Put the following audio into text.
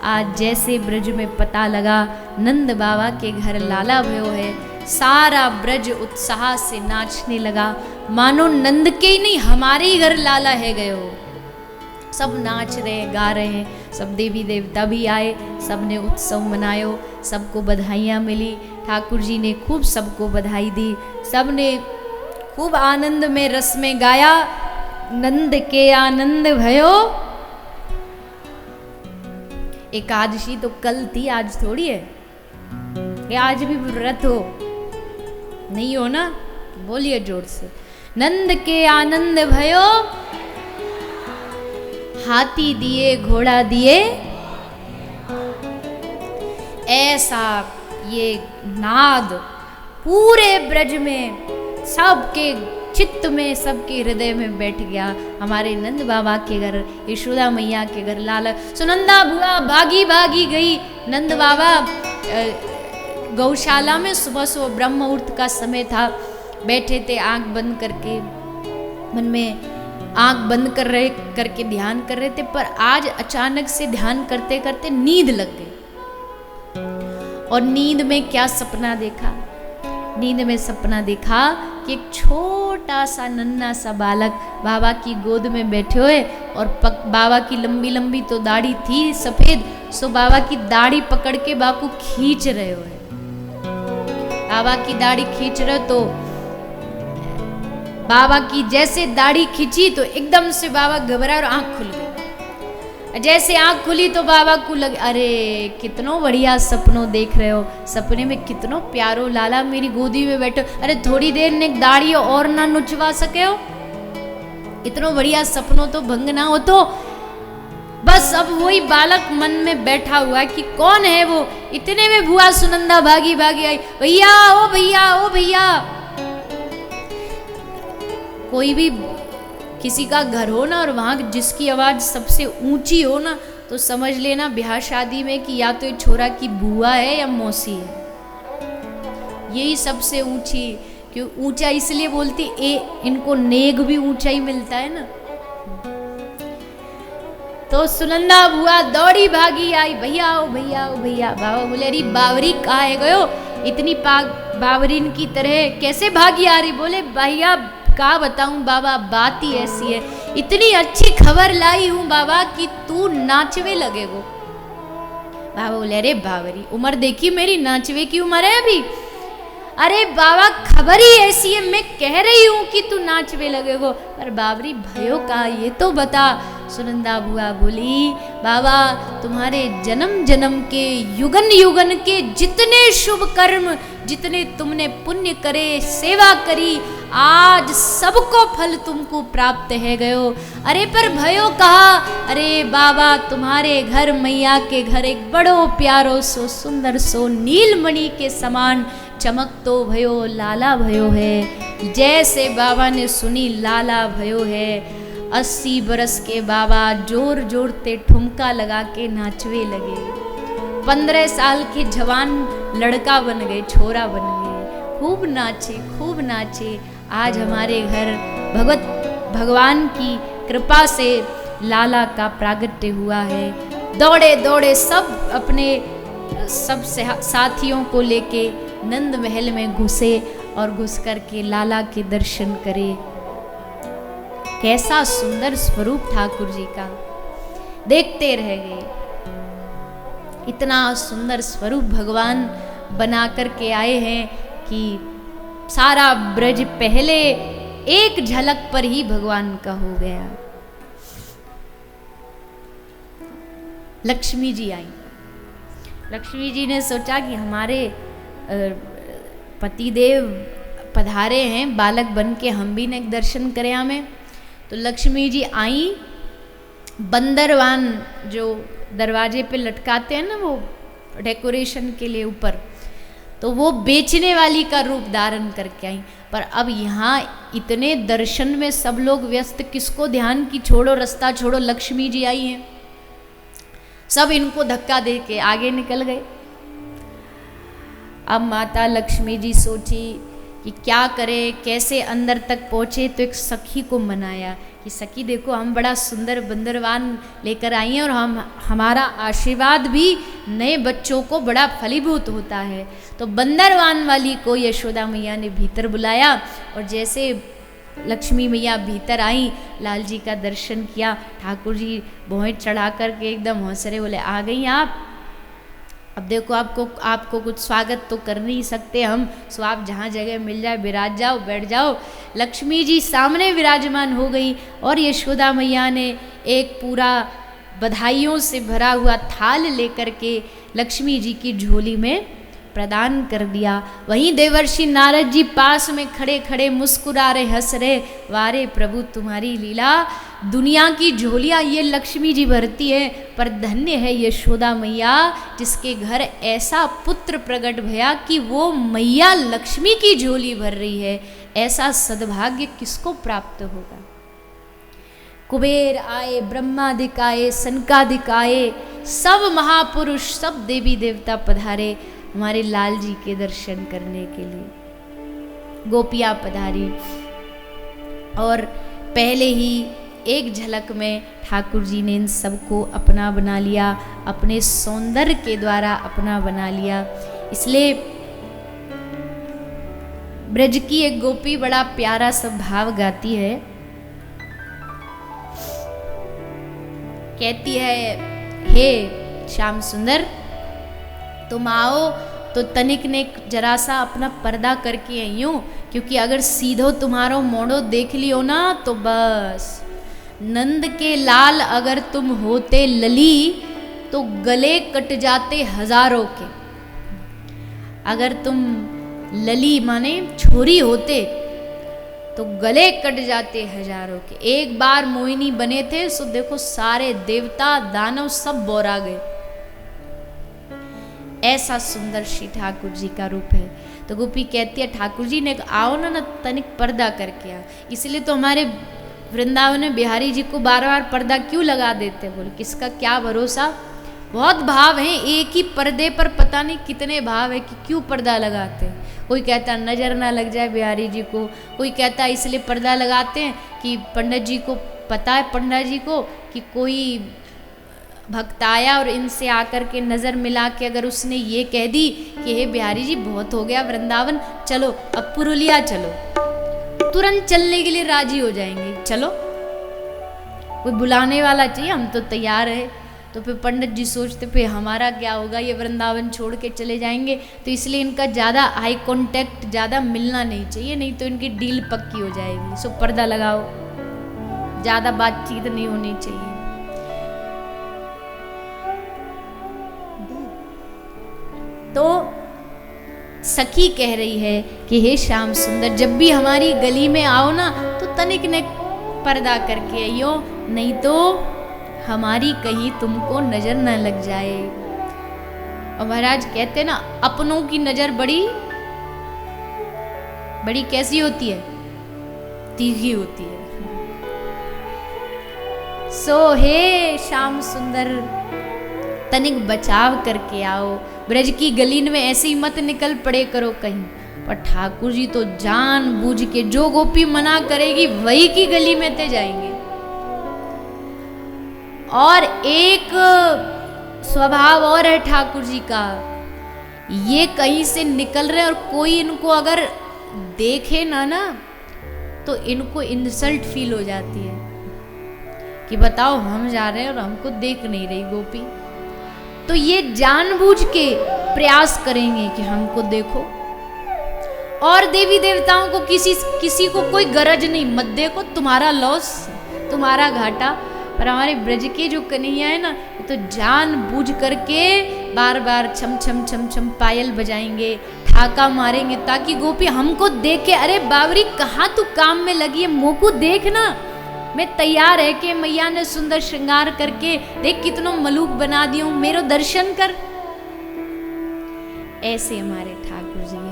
आज जैसे ब्रज में पता लगा नंद बाबा के घर लाला भयो है, सारा ब्रज उत्साह से नाचने लगा, मानो नंद के ही नहीं हमारे ही घर लाला है गयो। सब नाच रहे गा रहे हैं, सब देवी देवता भी आए, सब ने उत्सव मनायो, सबको बधाइयाँ मिली। ठाकुर जी ने खूब सबको बधाई दी, सब ने खूब आनंद में रस में गाया, नंद के आनंद भयो। एकादशी तो कल थी, आज थोड़ी है, ये आज भी व्रत हो नहीं हो ना, बोलिए जोर से, नंद के आनंद भयो, हाथी दिए घोड़ा दिए। ऐसा ये नाद पूरे ब्रज में सबके चित्त में, सबके हृदय में बैठ गया। हमारे नंद बाबा के घर, यशोदा मैया के घर लाला सुनंदा बुआ भागी भागी गई। नंद बाबा गौशाला में सुबह सुबह ब्रह्म मुहूर्त का समय था, बैठे थे आंख बंद करके, मन में आंख बंद करके ध्यान कर रहे थे। पर आज अचानक से ध्यान करते करते नींद लग गई। और नींद में क्या सपना देखा? नींद में सपना देखा कि एक छोटा सा नन्हा सा बालक बाबा की गोद में बैठे हुए, और बाबा की लंबी लंबी तो दाढ़ी थी सफेद, सो बाबा की दाढ़ी पकड़ के बाबू खींच रहे हुए। बाबा की दाढ़ी खींच रहे तो बाबा की जैसे दाढ़ी खींची तो एकदम से बाबा घबराए और आंख खुल गई। जैसे आंख खुली तो बाबा को लगे, अरे कितनो बढ़िया सपनों देख रहे हो, सपने में कितनो प्यारो लाला मेरी गोदी में बैठो, अरे थोड़ी देर ने दाढ़ी और ना नुचवा सके हो, इतनो बढ़िया सपनों तो भंग ना हो। तो बस अब वही बालक मन में बैठा हुआ है कि कौन है वो। इतने में बुआ सुनंदा भागी भागी आई, भैया ओ भैया ओ भैया। कोई भी किसी का घर हो ना और वहाँ जिसकी आवाज़ सबसे ऊंची हो ना, तो समझ लेना ब्याह शादी में कि या तो ये छोरा की बुआ है या मौसी है। यही सबसे ऊंची, क्यों ऊंचा इसलिए बोलती इनको नेग भी ऊंचा ही मिलता है ना। तो सुनंदा बुआ दौड़ी भागी आई, भैया ओ भैया ओ भैया। बाबा बोले, अरे बावरी कहाँ है गयो, इतनी बावरीन की तरह कैसे भागी आ रही? बोले भैया का बताऊं बाबा, बात ही ऐसी है, इतनी अच्छी खबर लाई हूं बाबा कि तू नाचवे लगेगो। बाबा बोले, अरे बावरी उम्र देखी मेरी, नाचवे की उम्र है अभी। अरे बाबा खबर ही ऐसी है, मैं कह रही हूं कि तू नाचवे लगेगो, पर बावरी भयो का ये तो बता। सुनंदा बुआ बोली, बाबा तुम्हारे जन्म जन्म के युगन युगन के जितने शुभ कर्म, जितने तुमने पुण्य करे, सेवा करी, आज सबको फल तुमको प्राप्त है गयो। अरे पर भयो कहा? अरे बाबा तुम्हारे घर मैया के घर एक बड़ो प्यारो सो सुंदर सो नीलमणि के समान चमक तो भयो लाला भयो है। जैसे बाबा ने सुनी लाला भयो है, 80 बरस के बाबा जोर जोर ते ठुमका लगा के नाचवे लगे। 15 साल के जवान लड़का बन गए, छोरा बन गए, खूब नाचे खूब नाचे। आज हमारे घर भगवान की कृपा से लाला का प्रागट्य हुआ है। दौड़े दौड़े सब अपने सब साथियों को लेके नंद महल में घुसे और घुस कर के लाला के दर्शन करे। कैसा सुंदर स्वरूप ठाकुर जी का, देखते रह गए। इतना सुंदर स्वरूप भगवान बना कर के आए हैं कि सारा ब्रज पहले एक झलक पर ही भगवान का हो गया। लक्ष्मी जी आई। लक्ष्मी जी ने सोचा कि हमारे पतिदेव पधारे हैं बालक बन के, हम भी ने दर्शन करें हमें। तो लक्ष्मी जी आई, बंदरवान जो दरवाजे पे लटकाते हैं ना वो डेकोरेशन के लिए ऊपर, तो वो बेचने वाली का रूप धारण करके आई। पर अब यहाँ इतने दर्शन में सब लोग व्यस्त, किसको ध्यान की छोड़ो रास्ता छोड़ो, लक्ष्मी जी आई हैं। सब इनको धक्का दे के आगे निकल गए। अब माता लक्ष्मी जी सोची कि क्या करे, कैसे अंदर तक पहुँचे। तो एक सखी को मनाया कि सखी देखो, हम बड़ा सुंदर बंदरवान लेकर आई हैं और हमारा आशीर्वाद भी नए बच्चों को बड़ा फलीभूत होता है। तो बंदरवान वाली को यशोदा मैया ने भीतर बुलाया और जैसे लक्ष्मी मैया भीतर आई, लाल जी का दर्शन किया, ठाकुर जी भौहें चढ़ा करके एकदम हंस रहे, बोले आ गई आप। अब देखो आपको कुछ स्वागत तो कर नहीं सकते हम, सो आप जहाँ जगह मिल जाए विराज जाओ, बैठ जाओ। लक्ष्मी जी सामने विराजमान हो गई और यशोदा मैया ने एक पूरा बधाइयों से भरा हुआ थाल लेकर के लक्ष्मी जी की झोली में प्रदान कर दिया। वहीं देवर्षि नारद जी पास में खड़े खड़े मुस्कुरा रहे, हंस रहे, वारे प्रभु तुम्हारी लीला, दुनिया की झोलियाँ ये लक्ष्मी जी भरती है, पर धन्य है यशोदा मैया जिसके घर ऐसा पुत्र प्रकट भया कि वो मैया लक्ष्मी की झोली भर रही है। ऐसा सद्भाग्य किसको प्राप्त होगा। कुबेर आए, ब्रह्मादिक आए, सनकादिक आए, सब महापुरुष, सब देवी देवता पधारे हमारे लाल जी के दर्शन करने के लिए। गोपियाँ पधारी और पहले ही एक झलक में ठाकुर जी ने इन सबको अपना बना लिया, अपने सौंदर्य के द्वारा अपना बना लिया। इसलिए ब्रज की एक गोपी बड़ा प्यारा सा भाव गाती है, कहती है, हे श्याम सुंदर तुम आओ तो तनिक ने जरा सा अपना पर्दा करके आइयो, क्योंकि अगर सीधो तुम्हारो मोड़ो देख लियो ना तो बस नंद के लाल अगर तुम होते लली तो गले कट जाते हजारों के। अगर तुम लली माने छोरी होते तो गले कट जाते हजारों के। एक बार मोहिनी बने थे सो देखो सारे देवता दानव सब बोरा गए। ऐसा सुंदर श्री ठाकुर जी का रूप है। तो गोपी कहती है ठाकुर जी ने आओ ना तनिक पर्दा करके आ। इसलिए तो हमारे वृंदावन में बिहारी जी को बार बार पर्दा क्यों लगा देते, बोले किसका क्या भरोसा। बहुत भाव हैं, एक ही पर्दे पर पता नहीं कितने भाव है कि क्यों पर्दा लगाते हैं। कोई कहता नजर ना लग जाए बिहारी जी को, कोई कहता इसलिए पर्दा लगाते हैं कि पंडित जी को पता है, पंडित जी को कि कोई भक्त आया और इनसे आकर के नज़र मिला के अगर उसने ये कह दी कि हे बिहारी जी बहुत हो गया वृंदावन, चलो अब पुरुलिया चलो, तुरंत चलने के लिए राजी हो जाएंगे। चलो कोई बुलाने वाला चाहिए, हम तो तैयार है। तो फिर पंडित जी सोचते फिर हमारा क्या होगा, ये वृंदावन छोड़ के चले जाएंगे। तो इसलिए इनका ज़्यादा आई कांटेक्ट ज़्यादा मिलना नहीं चाहिए, नहीं तो इनकी डील पक्की हो जाएगी। सो पर्दा लगाओ, ज़्यादा बातचीत नहीं होनी चाहिए। तो सखी कह रही है कि हे श्याम सुंदर जब भी हमारी गली में आओ ना तो तनिक ने पर्दा करके आइयो, नहीं तो हमारी कहीं तुमको नजर न लग जाए। और महाराज कहते ना अपनों की नजर बड़ी बड़ी कैसी होती है, तीखी होती है। सो हे श्याम सुंदर तनिक बचाव करके आओ, ब्रज की गली में ऐसे ही मत निकल पड़े करो कहीं। पर ठाकुर जी तो जान बूझ के जो गोपी मना करेगी वही की गली में ते जाएंगे। और एक स्वभाव और है ठाकुर जी का, ये कहीं से निकल रहे और कोई इनको अगर देखे ना तो इनको इंसल्ट फील हो जाती है कि बताओ हम जा रहे हैं और हमको देख नहीं रही गोपी। तो ये जानबूझ के प्रयास करेंगे कि हमको देखो। और देवी देवताओं को किसी को कोई गरज नहीं, मत देखो, तुम्हारा लॉस, तुम्हारा घाटा। पर हमारे ब्रज के जो कन्हैया है ना तो जानबूझ करके बार बार छम छम छम छम पायल बजाएंगे, ठाका मारेंगे ताकि गोपी हमको देखे, अरे बावरी कहाँ तू काम में लगी है, मोको देखना, मैं तैयार है कि मैया ने सुंदर श्रृंगार करके देख कितनों मलूक बना दियो, मेरो दर्शन कर। ऐसे हमारे ठाकुर जी हैं।